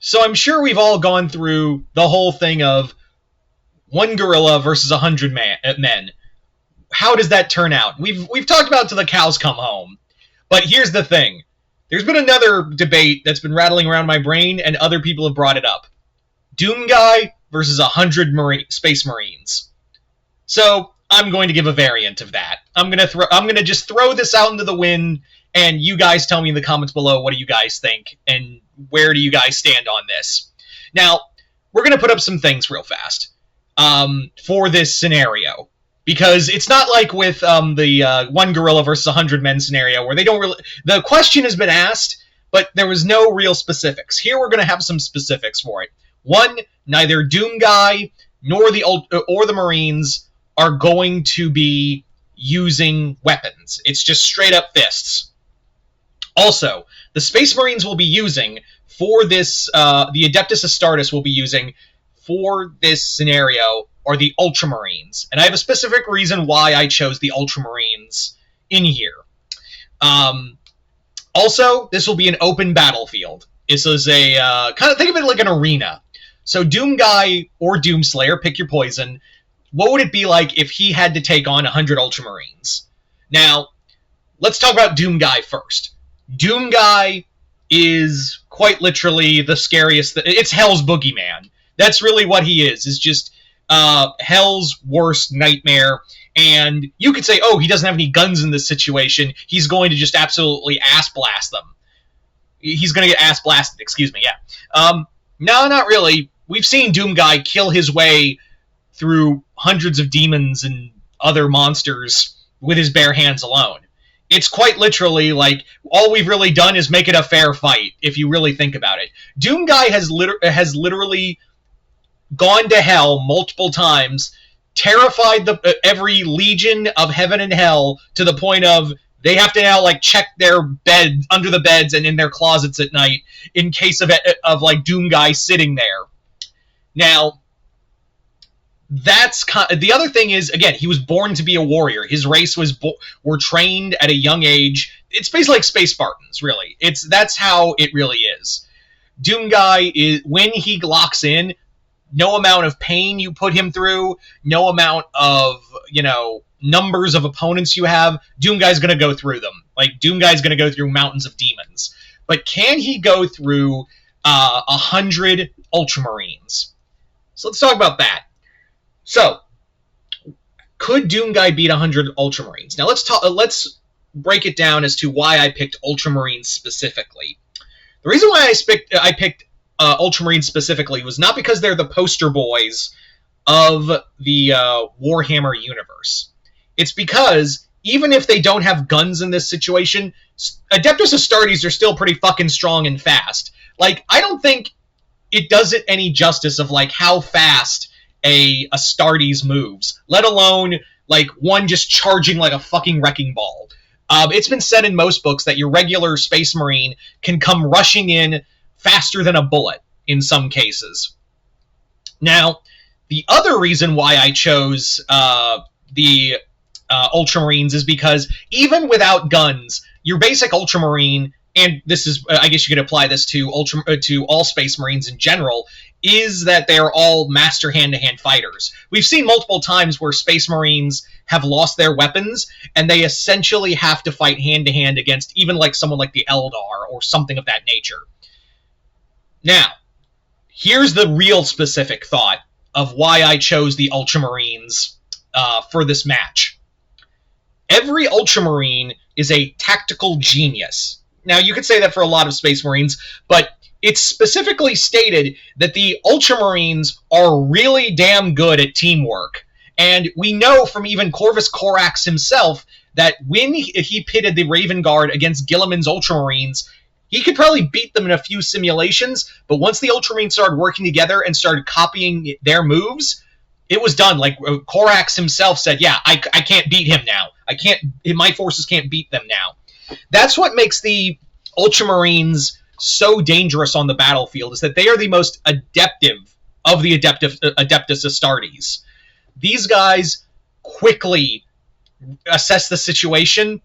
So I'm sure we've all gone through the whole thing of one gorilla versus 100 men. How does that turn out? We've talked about it till the cows come home. But here's the thing. There's been another debate that's been rattling around my brain, and other people have brought it up. DoomGuy versus 100 Space Marines. So I'm going to give a variant of that. I'm gonna just throw this out into the wind, and you guys tell me in the comments below, what do you guys think, and where do you guys stand on this? Now, we're gonna put up some things real fast for this scenario, because it's not like with the one gorilla versus 100 men scenario where they don't really. The question has been asked, but there was no real specifics. Here we're gonna have some specifics for it. One, neither DoomGuy nor the Marines are going to be using weapons. It's just straight up fists. Also, the Space Marines will be using for this, the Adeptus Astartes will be using for this scenario are the Ultramarines. And I have a specific reason why I chose the Ultramarines in here. Also, this will be an open battlefield. This is a, kind of think of it like an arena. So DoomGuy or Doomslayer, pick your poison. What would it be like if he had to take on 100 Ultramarines? Now, let's talk about DoomGuy first. DoomGuy is quite literally the scariest. It's Hell's boogeyman. That's really what he is just Hell's worst nightmare. And you could say, oh, he doesn't have any guns in this situation. He's going to just absolutely ass blast them. He's going to get ass blasted, excuse me, yeah. No, not really. We've seen DoomGuy kill his way through hundreds of demons and other monsters with his bare hands alone. It's quite literally like all we've really done is make it a fair fight, if you really think about it. DoomGuy has literally gone to hell multiple times, terrified every legion of heaven and hell to the point of they have to now like check their bed under the beds and in their closets at night in case of like DoomGuy sitting there. Now, that's the other thing is, again, he was born to be a warrior. His race were trained at a young age. It's basically like Space Spartans, really. That's how it really is. DoomGuy is, when he locks in, no amount of pain you put him through, no amount of, numbers of opponents you have, DoomGuy's going to go through them. Like, DoomGuy's going to go through mountains of demons. But can he go through 100 Ultramarines? So let's talk about that. So, could DoomGuy beat 100 Ultramarines? Now let's break it down as to why I picked Ultramarines specifically. The reason why I picked Ultramarines specifically was not because they're the poster boys of the Warhammer universe. It's because even if they don't have guns in this situation, Adeptus Astartes are still pretty fucking strong and fast. Like, I don't think it does it any justice of like how fast a Astartes moves, let alone like one just charging like a fucking wrecking ball. It's been said in most books that your regular Space Marine can come rushing in faster than a bullet in some cases. Now, the other reason why I chose the Ultramarines is because even without guns, your basic Ultramarine, and this is, I guess you could apply this to all Space Marines in general, is that they're all master hand-to-hand fighters. We've seen multiple times where Space Marines have lost their weapons, and they essentially have to fight hand-to-hand against even like someone like the Eldar or something of that nature. Now, here's the real specific thought of why I chose the Ultramarines for this match. Every Ultramarine is a tactical genius. Now, you could say that for a lot of Space Marines, but it's specifically stated that the Ultramarines are really damn good at teamwork. And we know from even Corvus Corax himself that when he pitted the Raven Guard against Guilliman's Ultramarines, he could probably beat them in a few simulations, but once the Ultramarines started working together and started copying their moves, it was done. Like, Corax himself said, yeah, I can't beat him now. My forces can't beat them now. That's what makes the Ultramarines so dangerous on the battlefield, is that they are the most adaptive of the Adeptus Astartes. These guys quickly assess the situation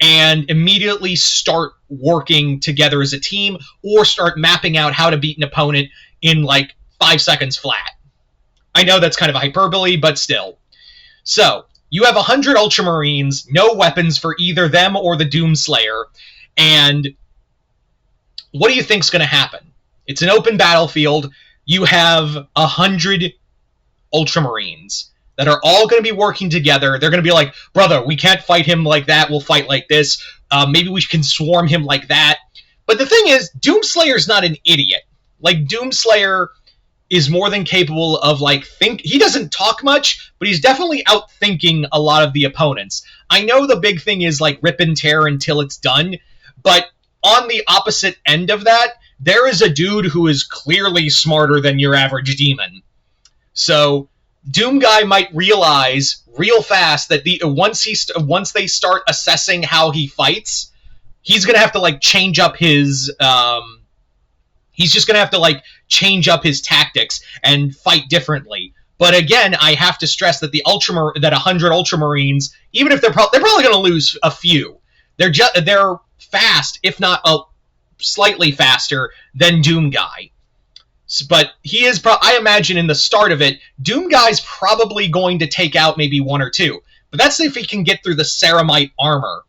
and immediately start working together as a team, or start mapping out how to beat an opponent in like 5 seconds flat. I know that's kind of a hyperbole, but still. So, you have 100 Ultramarines, no weapons for either them or the Doomslayer, and what do you think's going to happen? It's an open battlefield. You have 100 Ultramarines that are all going to be working together. They're going to be like, brother, we can't fight him like that. We'll fight like this. Maybe we can swarm him like that. But the thing is, Doomslayer's not an idiot. Like, Doomslayer is more than capable of, like, he doesn't talk much, but he's definitely outthinking a lot of the opponents. I know the big thing is, like, rip and tear until it's done, but on the opposite end of that, there is a dude who is clearly smarter than your average demon. So, DoomGuy might realize real fast that once they start assessing how he fights, he's gonna have to like change up his he's just gonna have to like change up his tactics and fight differently. But again, I have to stress that that 100 Ultramarines, even if they're probably gonna lose a few, they're fast, if not slightly faster than DoomGuy. But he is, I imagine in the start of it, DoomGuy's probably going to take out maybe one or two. But that's if he can get through the Ceramite armor.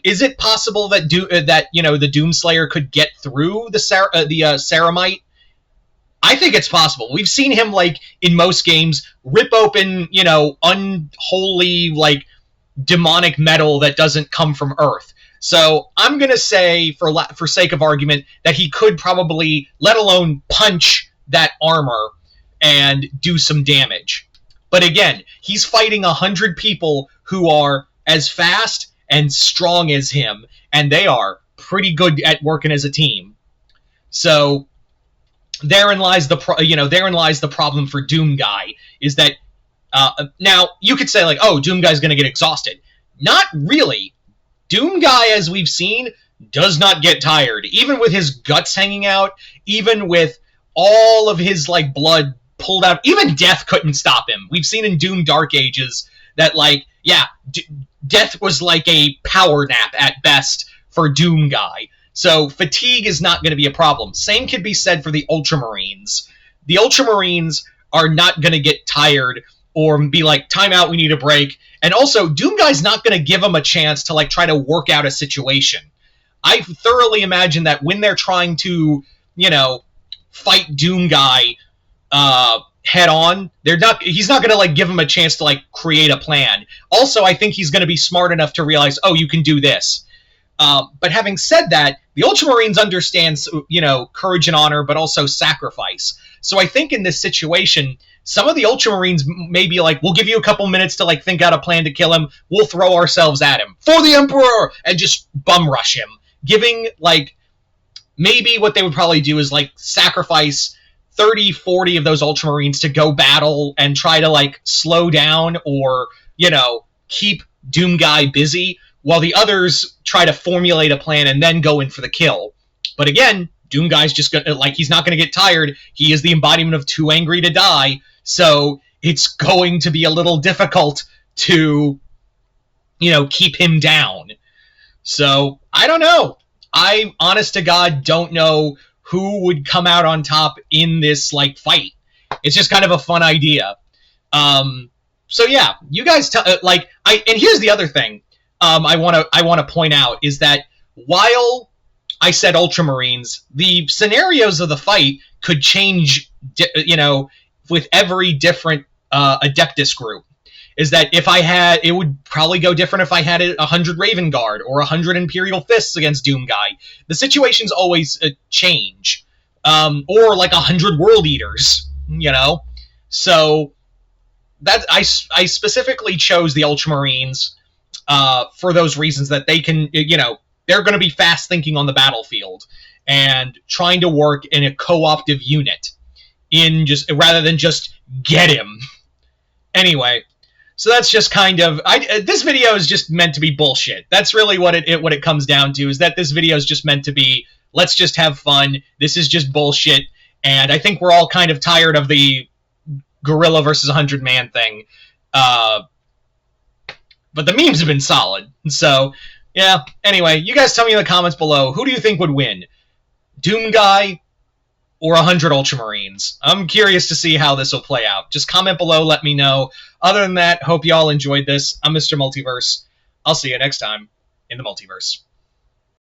Is it possible that the Doomslayer could get through the Ceramite? I think it's possible. We've seen him, like, in most games, rip open, unholy, like, demonic metal that doesn't come from Earth. So I'm going to say, for sake of argument, that he could probably, let alone punch that armor and do some damage. But again, he's fighting 100 people who are as fast and strong as him, and they are pretty good at working as a team. So therein lies the problem for DoomGuy, is that now you could say, like, oh, DoomGuy's going to get exhausted. Not really. DoomGuy, as we've seen, does not get tired. Even with his guts hanging out, even with all of his, like, blood pulled out, even death couldn't stop him. We've seen in Doom Dark Ages that, like, yeah, death was like a power nap at best for DoomGuy. So fatigue is not going to be a problem. Same could be said for the Ultramarines. The Ultramarines are not going to get tired or be like, time out, we need a break. And also, DoomGuy's not going to give them a chance to, like, try to work out a situation. I thoroughly imagine that when they're trying to, fight DoomGuy head on, he's not going to, like, give them a chance to, like, create a plan. Also, I think he's going to be smart enough to realize, oh, you can do this. But having said that, the Ultramarines understand, courage and honor, but also sacrifice. So I think in this situation, some of the Ultramarines may be like, we'll give you a couple minutes to, like, think out a plan to kill him. We'll throw ourselves at him. For the Emperor! And just bum rush him. Giving, like, maybe what they would probably do is, like, sacrifice 30, 40 of those Ultramarines to go battle and try to, like, slow down or, keep DoomGuy busy, while the others try to formulate a plan and then go in for the kill. But again, DoomGuy's just gonna, like, he's not gonna get tired. He is the embodiment of too angry to die, so it's going to be a little difficult to, keep him down. So, I don't know. I, honest to God, don't know who would come out on top in this, like, fight. It's just kind of a fun idea. So yeah, you guys and here's the other thing. I want to point out is that while I said Ultramarines, the scenarios of the fight could change, with every different Adeptus group. Is that it would probably go different if I had 100 Raven Guard or 100 Imperial Fists against DoomGuy. The situations always change. Or like 100 World Eaters, So that I specifically chose the Ultramarines for those reasons, that they can, they're going to be fast thinking on the battlefield and trying to work in a co-optive unit rather than just get him. Anyway, so that's just kind of, this video is just meant to be bullshit. That's really what it comes down to, is that this video is just meant to be, let's just have fun. This is just bullshit. And I think we're all kind of tired of the gorilla versus 100-man thing. But the memes have been solid. So Yeah, anyway, you guys tell me in the comments below, who do you think would win? DoomGuy or 100 Ultramarines? I'm curious to see how this will play out. Just comment below, let me know. Other than that, hope you all enjoyed this. I'm Mr. Multiverse. I'll see you next time in the Multiverse.